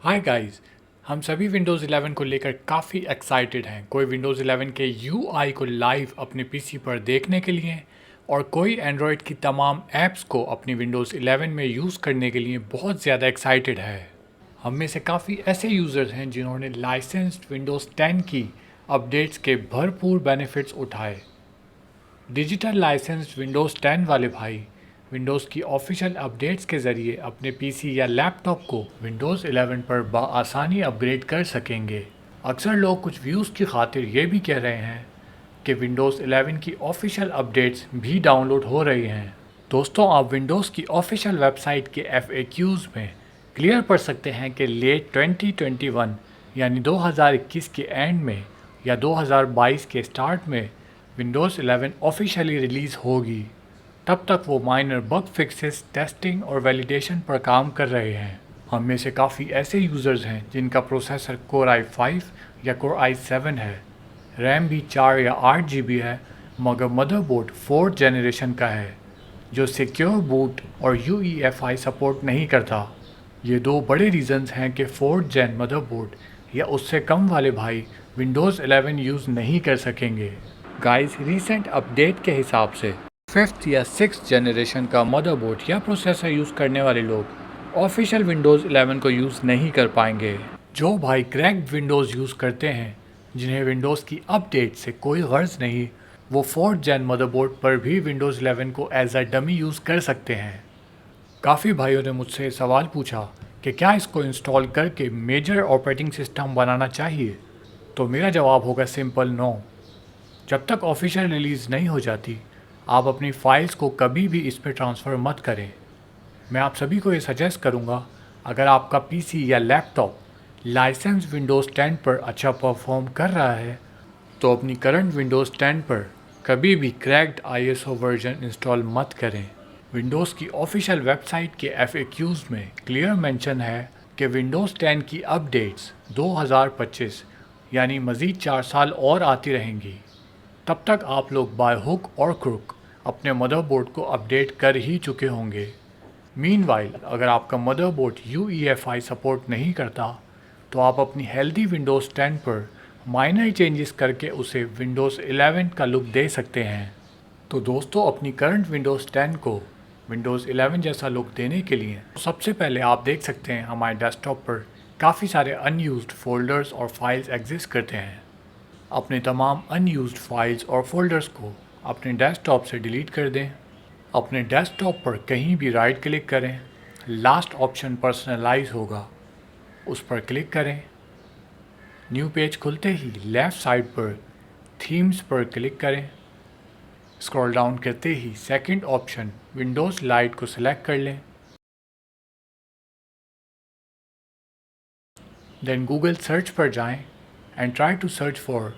Hi guys, हम सभी Windows 11 को लेकर काफ़ी एक्साइटेड हैं। कोई विंडोज़ 11 के यूआई को लाइव अपने पीसी पर देखने के लिए और कोई एंड्रॉयड की तमाम ऐप्स को अपनी विंडोज़ 11 में यूज़ करने के लिए बहुत ज़्यादा एक्साइटेड है। हम में से काफ़ी ऐसे यूज़र्स हैं जिन्होंने लाइसेंस्ड विंडोज़ 10 की अपडेट्स के भरपूर बेनिफिट्स उठाए। डिजिटल लाइसेंस्ड विंडोज़ 10 वाले भाई विंडोज़ की ऑफिशियल अपडेट्स के ज़रिए अपने पीसी या लैपटॉप को विंडोज़ 11 पर बआसानी अपग्रेड कर सकेंगे। अक्सर लोग कुछ व्यूज़ की खातिर ये भी कह रहे हैं कि विंडोज़ 11 की ऑफिशियल अपडेट्स भी डाउनलोड हो रही हैं। दोस्तों, आप विंडोज़ की ऑफिशियल वेबसाइट के FAQs में क्लियर पढ़ सकते हैं कि लेट 2021 यानी 2021 के एंड में या 2022 के स्टार्ट में विंडोज़ 11 ऑफिशियली रिलीज़ होगी। तब तक वो माइनर बग फिक्सेस, टेस्टिंग और वैलिडेशन पर काम कर रहे हैं। हम में से काफ़ी ऐसे यूज़र्स हैं जिनका प्रोसेसर Core i5 या Core i7 है, रैम भी 4 या 8 GB है, मगर मदरबोर्ड 4th जनरेशन का है जो सिक्योर बूट और UEFI सपोर्ट नहीं करता। ये दो बड़े रीजंस हैं कि 4th जेन मदरबोर्ड या उससे कम वाले भाई विंडोज़ 11 यूज़ नहीं कर सकेंगे। गाइस, रीसेंट अपडेट के हिसाब से 5th या 6th जनरेशन का मदरबोर्ड या प्रोसेसर यूज़ करने वाले लोग ऑफिशियल विंडोज़ 11 को यूज़ नहीं कर पाएंगे। जो भाई क्रैक्ड विंडोज़ यूज़ करते हैं, जिन्हें विंडोज़ की अपडेट से कोई गर्ज नहीं, वो 4th जेन मदरबोर्ड पर भी विंडोज़ 11 को एज अ डमी यूज़ कर सकते हैं। काफ़ी भाइयों ने मुझसे सवाल पूछा कि क्या इसको इंस्टॉल करके मेजर ऑपरेटिंग सिस्टम बनाना चाहिए, तो मेरा जवाब होगा सिंपल नो। जब तक ऑफिशियल रिलीज़ नहीं हो जाती, आप अपनी फाइल्स को कभी भी इस पर ट्रांसफ़र मत करें। मैं आप सभी को ये सजेस्ट करूँगा, अगर आपका पीसी या लैपटॉप लाइसेंस विंडोज़ 10 पर अच्छा परफॉर्म कर रहा है, तो अपनी करंट विंडोज़ 10 पर कभी भी क्रैक्ड ISO वर्जन इंस्टॉल मत करें। विंडोज़ की ऑफिशियल वेबसाइट के FAQs में क्लियर मेंशन है कि विंडोज़ 10 की अपडेट्स 2025 यानी मज़ीद 4 साल और आती रहेंगी। तब तक आप लोग बाय हुक और क्रुक अपने मदरबोर्ड को अपडेट कर ही चुके होंगे। मीनवाइल, अगर आपका मदरबोर्ड UEFI सपोर्ट नहीं करता, तो आप अपनी हेल्दी विंडोज़ 10 पर माइनर चेंजेस करके उसे विंडोज़ 11 का लुक दे सकते हैं। तो दोस्तों, अपनी करंट विंडोज़ 10 को विंडोज़ 11 जैसा लुक देने के लिए सबसे पहले आप देख सकते हैं हमारे डेस्कटॉप पर काफ़ी सारे अनयूज्ड फोल्डर्स और फाइल्स एग्जिस्ट करते हैं। अपने तमाम अनयूज्ड फाइल्स और फोल्डर्स को अपने डेस्कटॉप से डिलीट कर दें। अपने डेस्कटॉप पर कहीं भी राइट क्लिक करें, लास्ट ऑप्शन पर्सनलाइज होगा, उस पर क्लिक करें। न्यू पेज खुलते ही लेफ़्ट साइड पर थीम्स पर क्लिक करें। स्क्रॉल डाउन करते ही सेकंड ऑप्शन विंडोज़ लाइट को सिलेक्ट कर लें। देन गूगल सर्च पर जाएं and try to search for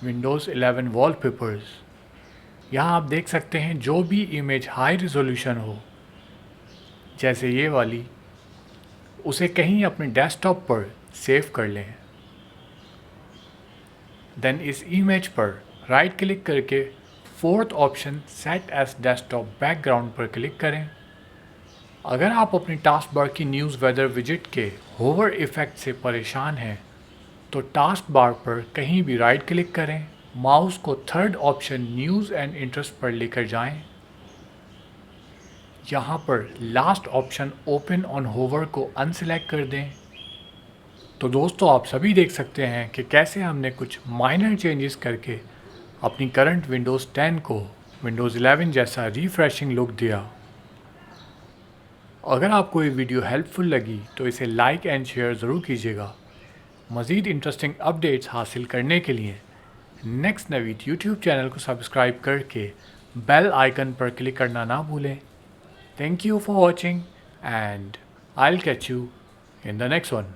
Windows 11 wallpapers. यहाँ आप देख सकते हैं जो भी इमेज हाई रिजोल्यूशन हो, जैसे ये वाली, उसे कहीं अपने डेस्कटॉप पर सेव कर लें। देन इस इमेज पर राइट क्लिक करके fourth option set as desktop background पर क्लिक करें। अगर आप अपनी टास्क बार की न्यूज़ वेदर विजिट के होवर इफ़ेक्ट से परेशान हैं, तो टास्क बार पर कहीं भी राइट क्लिक करें, माउस को third option news and interest पर लेकर जाएं। यहाँ पर last option open on hover को अनसेलेक्ट कर दें। तो दोस्तों, आप सभी देख सकते हैं कि कैसे हमने कुछ माइनर चेंजेस करके अपनी करंट विंडोज़ 10 को विंडोज़ 11 जैसा रिफ्रेशिंग लुक दिया। अगर आपको ये वीडियो हेल्पफुल लगी तो इसे लाइक एंड शेयर ज़रूर कीजिएगा। मज़ीद इंटरेस्टिंग अपडेट्स हासिल करने के लिए नेक्स्ट नवीद यूट्यूब चैनल को सब्सक्राइब करके बेल आइकन पर क्लिक करना ना भूलें। Thank you for watching and I'll catch you in the next one.